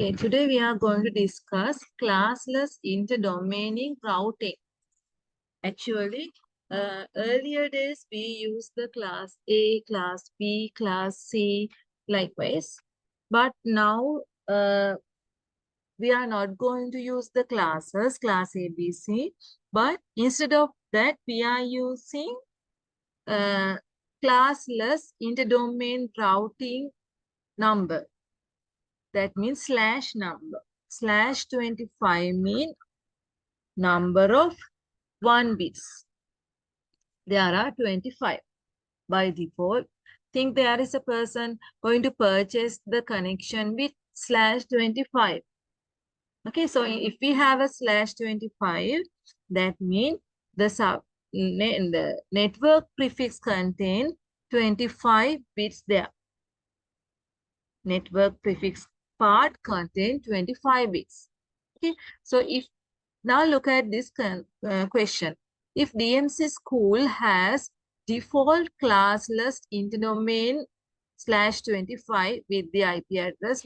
Okay, today we are going to discuss classless interdomain routing. Actually, earlier days we used the class A, class B, class C, likewise. But now we are not going to use the classes, class A, B, C. But instead of that, we are using uh, classless interdomain routing number. That means slash number. Slash 25 mean number of 1 bits. There are 25 by default. Think there is a person going to purchase the connection with slash 25. Okay, so if we have a slash 25, that means the network prefix contain 25 bits there. Network prefix part contain 25 bits. Okay, so if now look at this question. If DMC school has default classless interdomain /25 with the IP address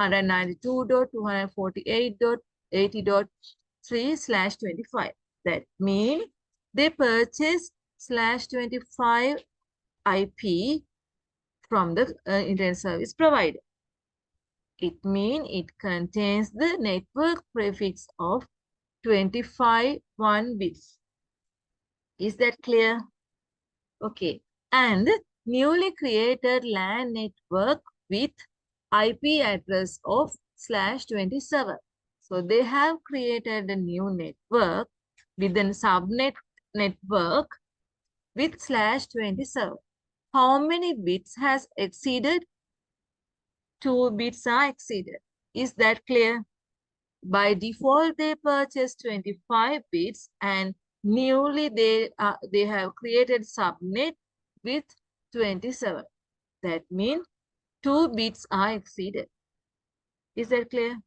992.248.80.3/25, that means they purchase /25 IP from the internet service provider. It means it contains the network prefix of 25 1 bits. Is that clear? Okay. And newly created LAN network with IP address of /27. So they have created a new network with a subnet network with /27. How many bits has exceeded? 2 bits are exceeded. Is that clear? By default, they purchase 25 bits and newly they have created subnet with 27. That means 2 bits are exceeded. Is that clear?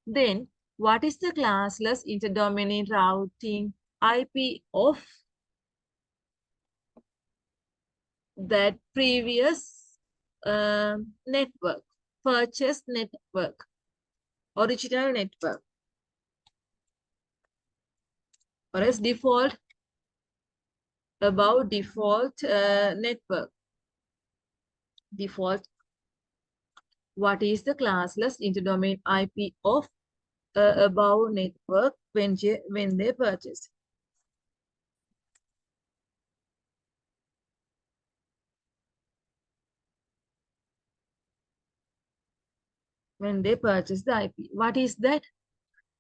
Then, what is the classless interdomain routing IP of that previous network, purchased network, original network? Or as default, about default network. Default. What is the classless interdomain IP of above network when they purchase? When they purchase the IP. What is that?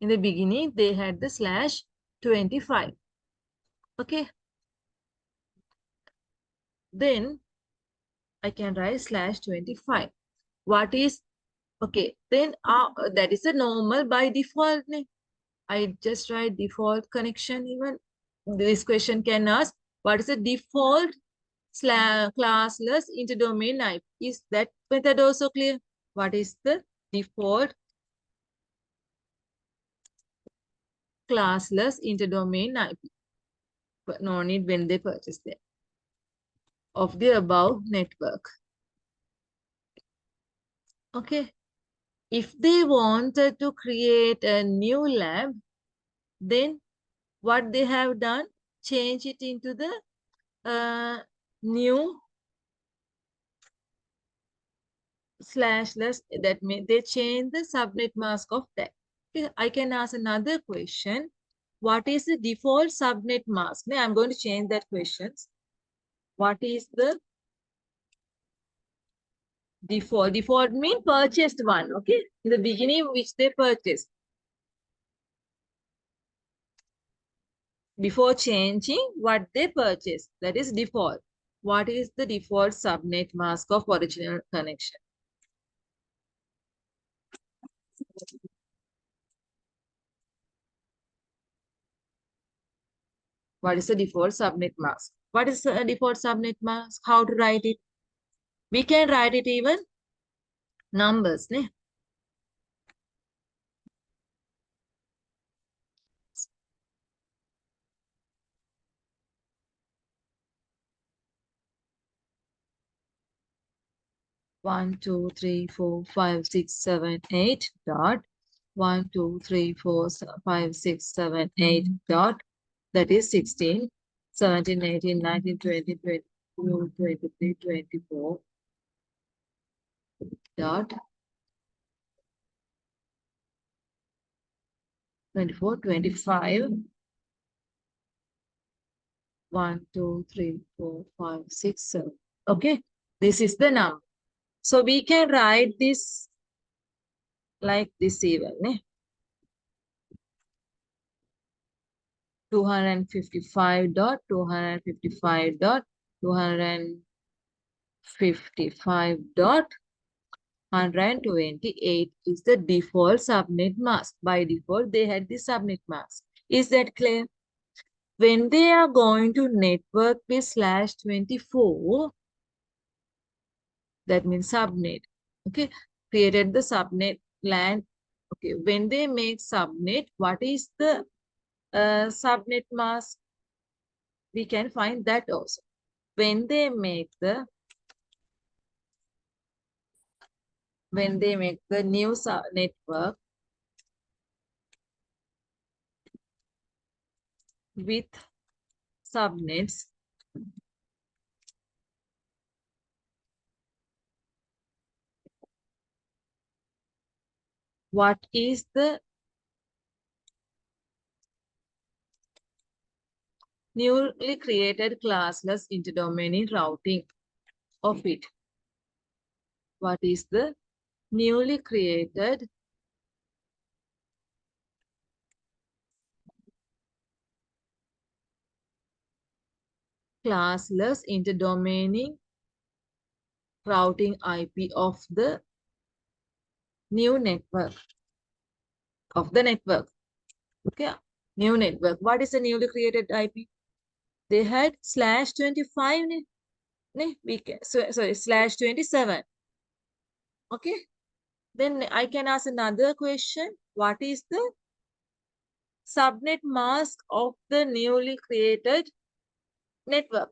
In the beginning, they had the /25. Okay. Then I can write /25. What is, okay, then that is a normal by default. I just write default connection even. This question can ask, what is the default classless interdomain IP? Is that method also clear? What is the default classless interdomain IP? But no need when they purchase them of the above network. Okay. If they wanted to create a new lab, then what they have done, change it into the new /less. That means they change the subnet mask of that. Okay, I can ask another question. What is the default subnet mask? Now I'm going to change that question. What is the default? Default means purchased one. Okay, in the beginning which they purchased. Before changing what they purchased, that is default. What is the default subnet mask of original connection? What is the default subnet mask? What is the default subnet mask? How to write it? We can write it even numbers. Ne? 1, 2, 3, 4, 5, 6, 7, 8 dot 1, 2, 3, 4, 5, 6, 7, 8 dot, that is 16, 17, 18, 19, 20, 22, 23, 24 dot 24, 25, 1, 2, 3, 4, 5, 6, 7. Okay, this is the number. So we can write this like this even. 255 dot 255 dot 255 dot 128 is the default subnet mask. By default, they had the subnet mask. Is that clear? When they are going to network with /24, that means subnet. Okay, created the subnet LAN. Okay, when they make subnet, what is the subnet mask? We can find that also. When they make the new network with subnets, what is the newly created classless interdomain routing of it? What is the newly created classless interdomain routing IP of the new network, of the network? Okay, new network. What is the newly created IP? They had /25, we can, sorry, /27. Okay, then I can ask another question. What is the subnet mask of the newly created network?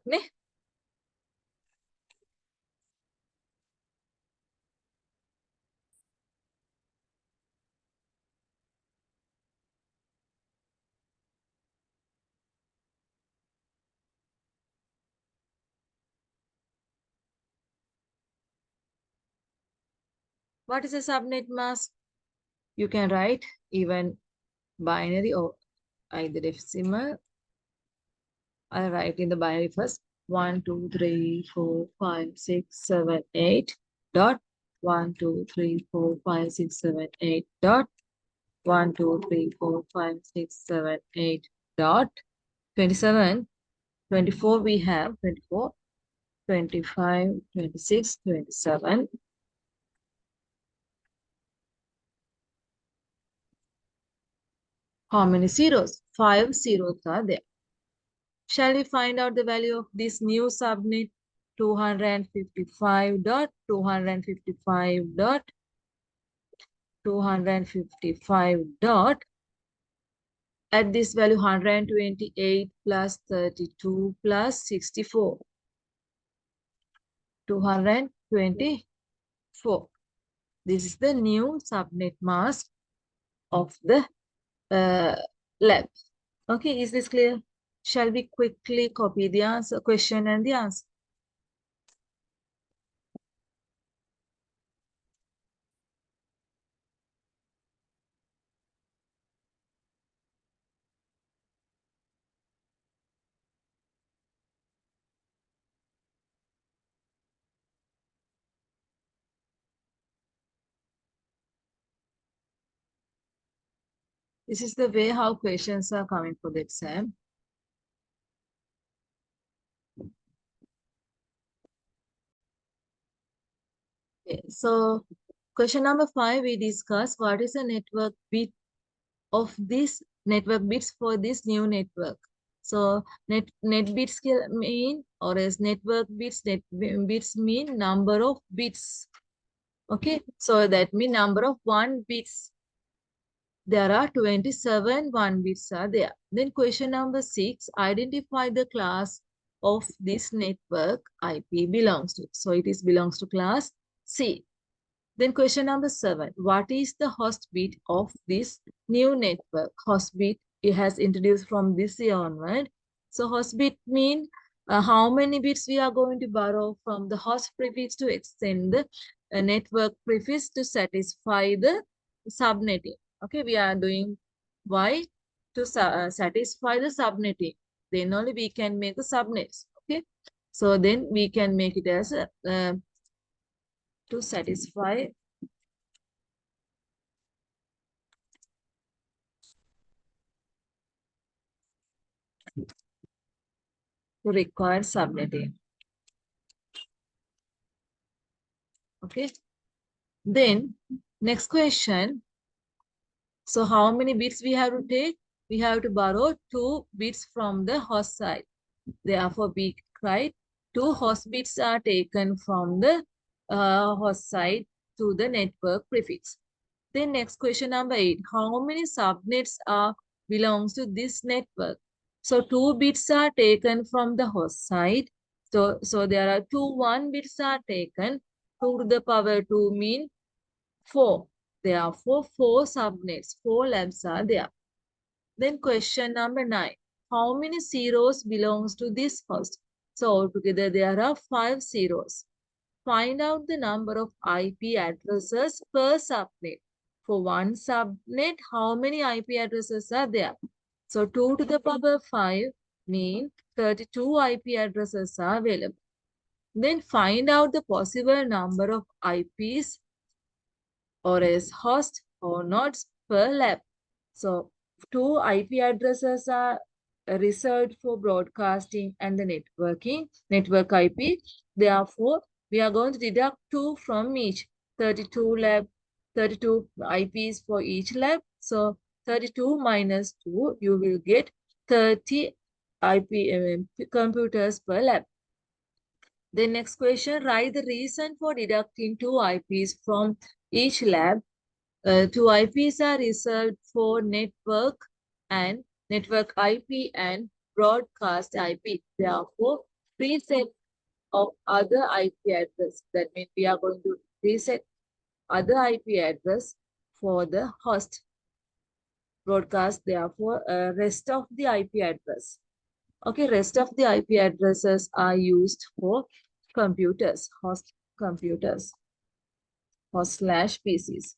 What is a subnet mask? You can write even binary or either decimal. I'll write in the binary first. 1, 2, 3, 4, 5, 6, 7, 8 dot 1, 2, 3, 4, 5, 6, 7, 8 dot 1, 2, 3, 4, 5, 6, 7, 8 dot 27, 24 we have 24, 25, 26, 27. How many zeros? 5 zeros are there. Shall we find out the value of this new subnet? 255 dot 255 dot 255 dot, at this value 128 plus 32 plus 64, 224. This is the new subnet mask of the lab. Okay, is this clear? Shall we quickly copy the answer, question and the answer? This is the way how questions are coming for the exam. Okay, so question number 5, we discuss what is the network bit of this network bits for this new network. So net bits mean, or as network bits, net bits mean number of bits. Okay, so that means number of 1 bits. There are 27 1 bits are there. Then question number 6, identify the class of this network IP belongs to. So it is belongs to class C. Then question number 7. What is the host bit of this new network? Host bit it has introduced from this year onward. So host bit mean how many bits we are going to borrow from the host prefix to extend the network prefix to satisfy the subnetting. Okay, we are doing why to satisfy the subnetting. Then only we can make the subnets. Okay, so then we can make it as a, to satisfy required subnetting. Okay. Then next question. So how many bits we have to take? We have to borrow 2 bits from the host side. Therefore, we write 2 host bits are taken from the host side to the network prefix. Then next question number 8. How many subnets are belongs to this network? So 2 bits are taken from the host side. So there are 1 bits are taken. 2 to the power 2 mean 4. Therefore, 4 subnets, 4 labs are there. Then question number 9. How many zeros belongs to this host? So altogether there are 5 zeros. Find out the number of IP addresses per subnet. For one subnet, how many IP addresses are there? So 2 to the power 5 mean 32 IP addresses are available. Then find out the possible number of IPs or as host or nodes per lab. So 2 IP addresses are reserved for broadcasting and the networking, network IP. Therefore, we are going to deduct 2 from each. 32 IPs for each lab. So 32 minus 2, you will get 30 IP computers per lab. The next question, write the reason for deducting 2 IPs from each lab. 2 IPs are reserved for network IP and broadcast IP. Therefore, reset of other IP address. That means we are going to reset other IP address for the host broadcast. Therefore, rest of the IP address. Okay, rest of the IP addresses are used for computers, host computers, host/PCs.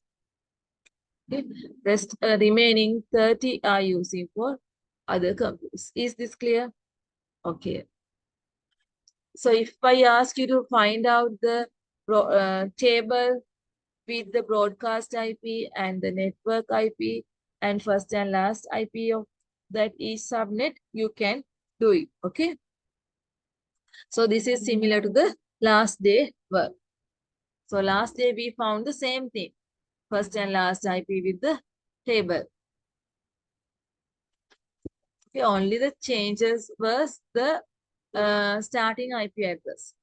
Okay. Rest remaining 30 are using for other computers. Is this clear? Okay. So if I ask you to find out the table with the broadcast IP and the network IP and first and last IP of that each subnet, you can do it. Okay. So this is similar to the last day work. So last day we found the same thing. First and last IP with the table. Okay, only the changes was the starting IP address.